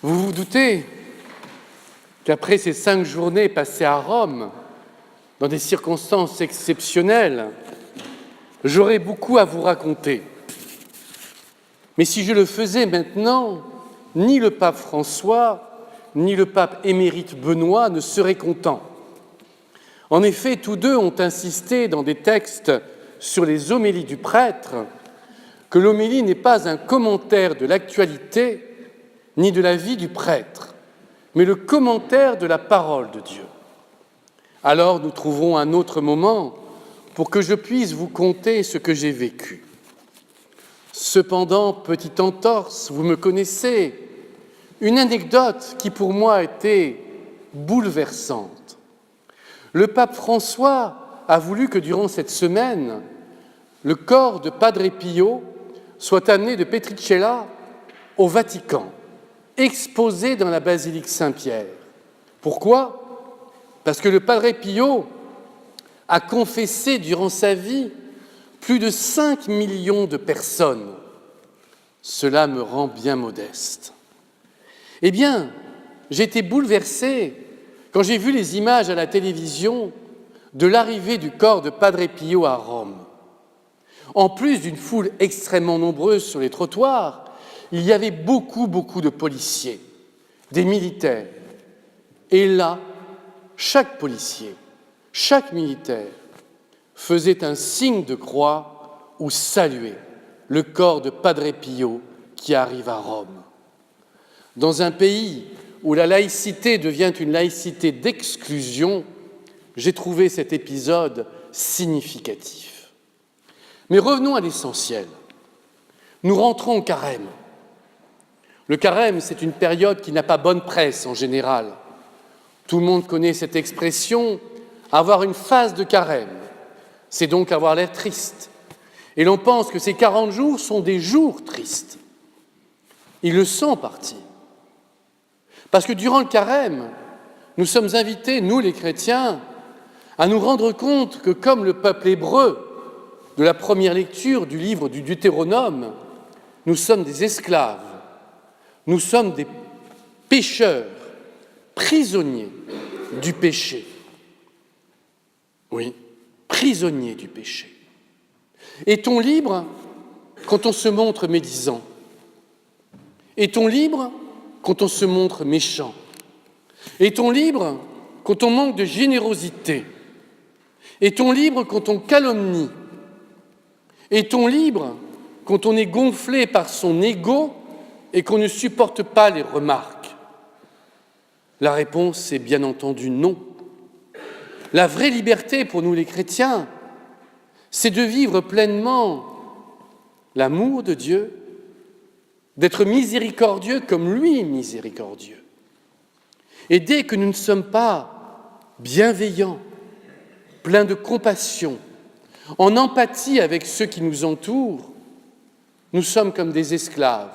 Vous vous doutez qu'après ces 5 journées passées à Rome, dans des circonstances exceptionnelles, j'aurais beaucoup à vous raconter. Mais si je le faisais maintenant, ni le pape François, ni le pape émérite Benoît ne seraient contents. En effet, tous deux ont insisté dans des textes sur les homélies du prêtre que l'homélie n'est pas un commentaire de l'actualité ni de la vie du prêtre, mais le commentaire de la parole de Dieu. Alors nous trouverons un autre moment pour que je puisse vous conter ce que j'ai vécu. Cependant, petite entorse, vous me connaissez, une anecdote qui pour moi a été bouleversante. Le pape François a voulu que durant cette semaine, le corps de Padre Pio soit amené de Petricella au Vatican, exposé dans la basilique Saint-Pierre. Pourquoi ? Parce que le Padre Pio a confessé durant sa vie plus de 5 millions de personnes. Cela me rend bien modeste. Eh bien, j'ai été bouleversé quand j'ai vu les images à la télévision de l'arrivée du corps de Padre Pio à Rome. En plus d'une foule extrêmement nombreuse sur les trottoirs, il y avait beaucoup de policiers, des militaires. Et là, chaque policier, chaque militaire faisait un signe de croix ou saluait le corps de Padre Pio qui arrive à Rome. Dans un pays où la laïcité devient une laïcité d'exclusion, j'ai trouvé cet épisode significatif. Mais revenons à l'essentiel. Nous rentrons au carême. Le carême, c'est une période qui n'a pas bonne presse en général. Tout le monde connaît cette expression, avoir une phase de carême. C'est donc avoir l'air triste. Et l'on pense que ces 40 jours sont des jours tristes. Ils le sont en partie. Parce que durant le carême, nous sommes invités, nous les chrétiens, à nous rendre compte que comme le peuple hébreu de la première lecture du livre du Deutéronome, nous sommes des esclaves, nous sommes des pécheurs, prisonniers du péché. Oui, prisonniers du péché. Est-on libre quand on se montre médisant ? Est-on libre quand on se montre méchant ? Est-on libre quand on manque de générosité ? Est-on libre quand on calomnie ? Est-on libre quand on est gonflé par son ego et qu'on ne supporte pas les remarques ? La réponse est bien entendu non. La vraie liberté pour nous les chrétiens, c'est de vivre pleinement l'amour de Dieu, d'être miséricordieux comme lui est miséricordieux. Et dès que nous ne sommes pas bienveillants, pleins de compassion, en empathie avec ceux qui nous entourent, nous sommes comme des esclaves.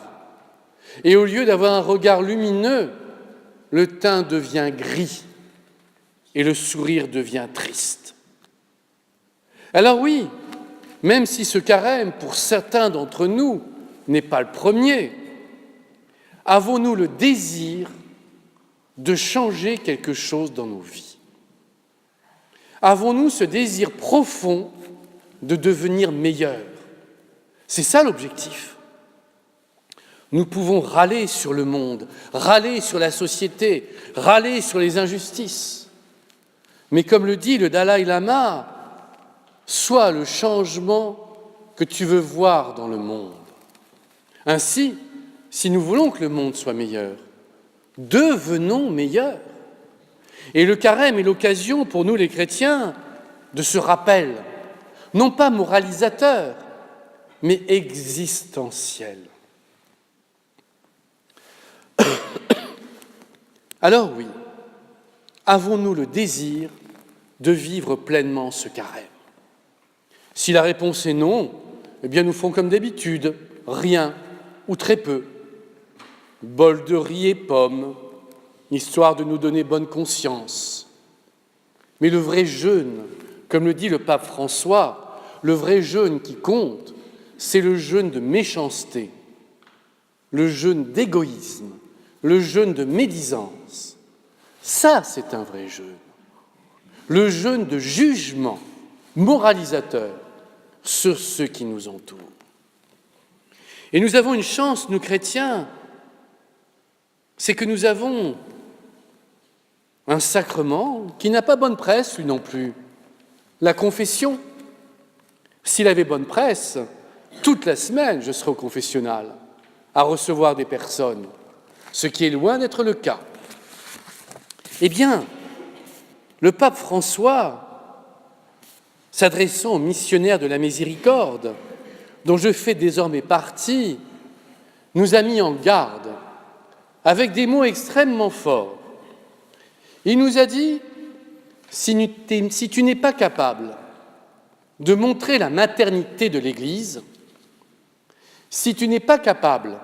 Et au lieu d'avoir un regard lumineux, le teint devient gris et le sourire devient triste. Alors oui, même si ce carême, pour certains d'entre nous, n'est pas le premier, avons-nous le désir de changer quelque chose dans nos vies ? Avons-nous ce désir profond de devenir meilleurs ? C'est ça l'objectif. Nous pouvons râler sur le monde, râler sur la société, râler sur les injustices. Mais comme le dit le Dalai Lama, sois le changement que tu veux voir dans le monde. Ainsi, si nous voulons que le monde soit meilleur, devenons meilleurs. Et le carême est l'occasion pour nous les chrétiens de ce rappel, non pas moralisateur, mais existentiel. Alors oui, avons-nous le désir de vivre pleinement ce carême ? Si la réponse est non, eh bien nous ferons comme d'habitude, rien ou très peu. Bol de riz et pommes, histoire de nous donner bonne conscience. Mais le vrai jeûne, comme le dit le pape François, le vrai jeûne qui compte, c'est le jeûne de méchanceté, le jeûne d'égoïsme, le jeûne de médisance. Ça, c'est un vrai jeûne. Le jeûne de jugement moralisateur sur ceux qui nous entourent. Et nous avons une chance, nous chrétiens, c'est que nous avons un sacrement qui n'a pas bonne presse, lui non plus, la confession. S'il avait bonne presse, toute la semaine, je serais au confessionnal, à recevoir des personnes, ce qui est loin d'être le cas. Eh bien, le pape François, s'adressant aux missionnaires de la miséricorde, dont je fais désormais partie, nous a mis en garde avec des mots extrêmement forts. Il nous a dit, si tu n'es pas capable de montrer la maternité de l'Église, si tu n'es pas capable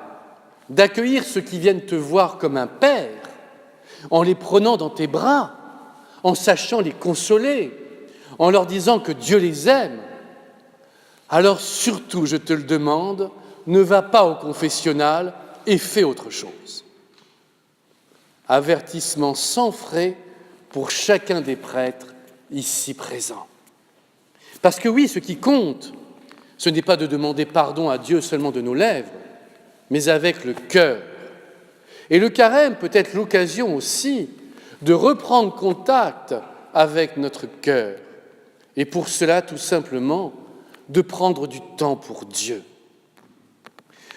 d'accueillir ceux qui viennent te voir comme un père, en les prenant dans tes bras, en sachant les consoler, en leur disant que Dieu les aime, alors surtout, je te le demande, ne va pas au confessionnal et fais autre chose. Avertissement sans frais pour chacun des prêtres ici présents. Parce que oui, ce qui compte, ce n'est pas de demander pardon à Dieu seulement de nos lèvres, mais avec le cœur. Et le carême peut être l'occasion aussi de reprendre contact avec notre cœur. Et pour cela, tout simplement, de prendre du temps pour Dieu.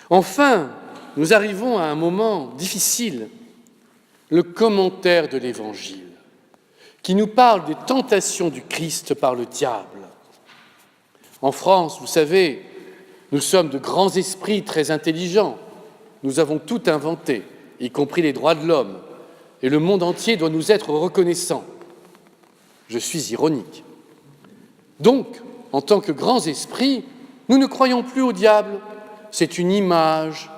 Enfin, nous arrivons à un moment difficile, le commentaire de l'Évangile, qui nous parle des tentations du Christ par le diable. En France, vous savez, nous sommes de grands esprits très intelligents. Nous avons tout inventé, y compris les droits de l'homme, et le monde entier doit nous être reconnaissant. Je suis ironique. Donc, en tant que grands esprits, nous ne croyons plus au diable. C'est une image.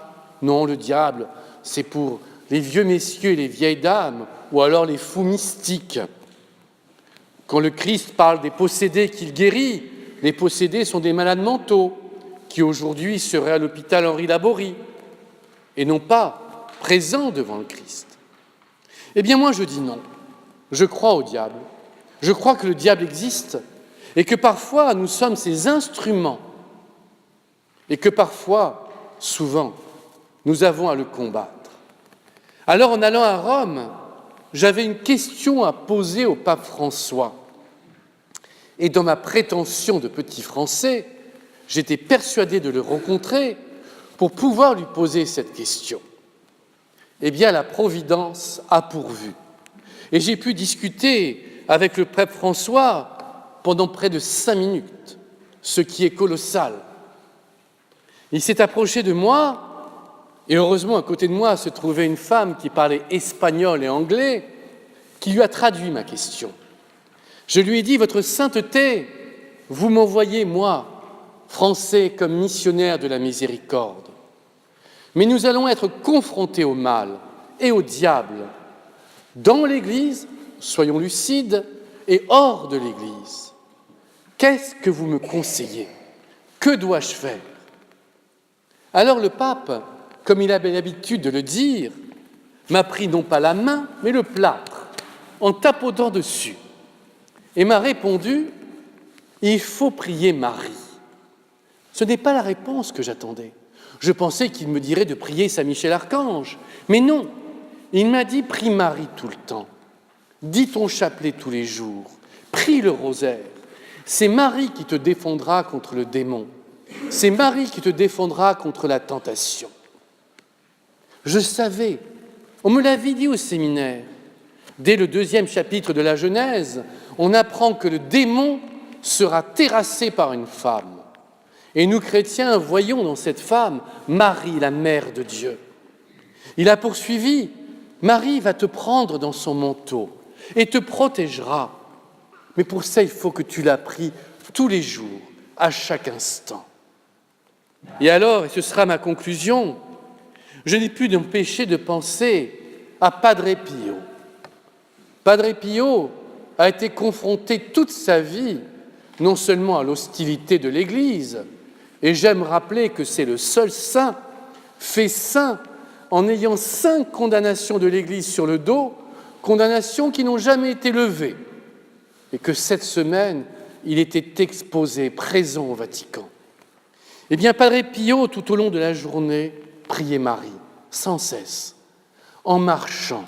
Non, le diable, c'est pour les vieux messieurs et les vieilles dames, ou alors les fous mystiques. Quand le Christ parle des possédés qu'il guérit, les possédés sont des malades mentaux qui aujourd'hui seraient à l'hôpital Henri Laborie et non pas présents devant le Christ. Eh bien moi je dis non, je crois au diable, je crois que le diable existe et que parfois nous sommes ses instruments et que parfois, souvent, nous avons à le combattre. Alors en allant à Rome, j'avais une question à poser au pape François. Et dans ma prétention de petit Français, j'étais persuadé de le rencontrer pour pouvoir lui poser cette question. Eh bien, la Providence a pourvu. Et j'ai pu discuter avec le pape François pendant près de 5 minutes, ce qui est colossal. Il s'est approché de moi, et heureusement, à côté de moi, se trouvait une femme qui parlait espagnol et anglais, qui lui a traduit ma question. Je lui ai dit, votre sainteté, vous m'envoyez, moi, Français, comme missionnaire de la miséricorde. Mais nous allons être confrontés au mal et au diable, dans l'Église, soyons lucides, et hors de l'Église. Qu'est-ce que vous me conseillez? Que dois-je faire? Alors le pape, comme il avait l'habitude de le dire, m'a pris non pas la main, mais le plâtre, en tapotant dessus, et m'a répondu « Il faut prier Marie ». Ce n'est pas la réponse que j'attendais. Je pensais qu'il me dirait de prier Saint Michel Archange, mais non, il m'a dit « Prie Marie tout le temps, dis ton chapelet tous les jours, prie le rosaire, c'est Marie qui te défendra contre le démon, c'est Marie qui te défendra contre la tentation ». Je savais, on me l'avait dit au séminaire. Dès le 2e chapitre de la Genèse, on apprend que le démon sera terrassé par une femme. Et nous, chrétiens, voyons dans cette femme Marie, la mère de Dieu. Il a poursuivi, Marie va te prendre dans son manteau et te protégera. Mais pour ça, il faut que tu la pries tous les jours, à chaque instant. Et alors, et ce sera ma conclusion, je n'ai pu m'empêcher de penser à Padre Pio. Padre Pio a été confronté toute sa vie, non seulement à l'hostilité de l'Église, et j'aime rappeler que c'est le seul saint fait saint en ayant 5 condamnations de l'Église sur le dos, condamnations qui n'ont jamais été levées, et que cette semaine, il était exposé, présent au Vatican. Eh bien, Padre Pio, tout au long de la journée, priait Marie, sans cesse, en marchant,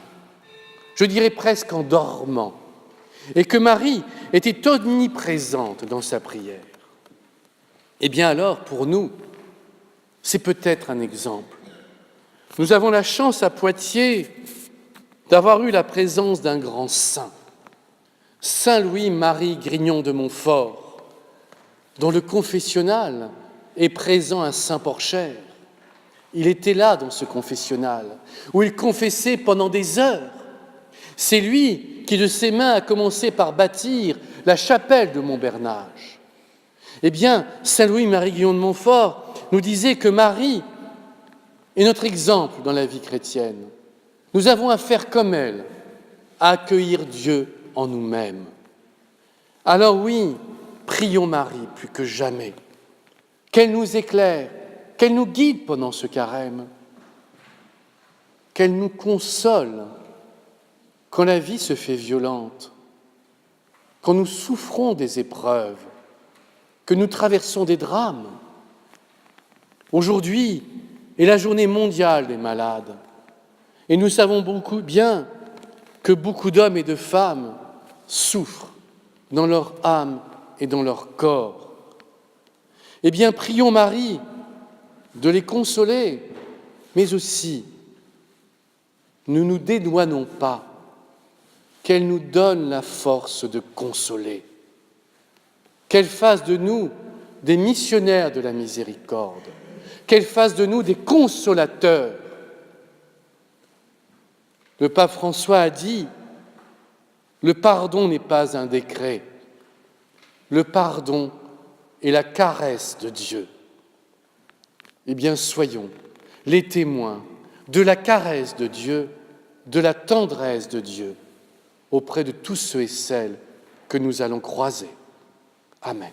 je dirais presque en dormant, et que Marie était omniprésente dans sa prière. Eh bien alors, pour nous, c'est peut-être un exemple. Nous avons la chance à Poitiers d'avoir eu la présence d'un grand saint, Saint Louis-Marie Grignon de Montfort, dont le confessionnal est présent à Saint-Porcher. Il était là dans ce confessionnal, où il confessait pendant des heures. C'est lui qui, de ses mains, a commencé par bâtir la chapelle de Montbernage. Eh bien, Saint Louis-Marie Grignon de Montfort nous disait que Marie est notre exemple dans la vie chrétienne. Nous avons à faire comme elle, à accueillir Dieu en nous-mêmes. Alors oui, prions Marie plus que jamais, qu'elle nous éclaire, qu'elle nous guide pendant ce carême, qu'elle nous console quand la vie se fait violente, quand nous souffrons des épreuves, que nous traversons des drames. Aujourd'hui est la journée mondiale des malades, et nous savons bien que beaucoup d'hommes et de femmes souffrent dans leur âme et dans leur corps. Eh bien, prions Marie de les consoler, mais aussi, ne nous dédouanons pas, qu'elle nous donne la force de consoler, qu'elle fasse de nous des missionnaires de la miséricorde, qu'elle fasse de nous des consolateurs. Le pape François a dit « Le pardon n'est pas un décret, le pardon est la caresse de Dieu ». Eh bien, soyons les témoins de la caresse de Dieu, de la tendresse de Dieu auprès de tous ceux et celles que nous allons croiser. Amen.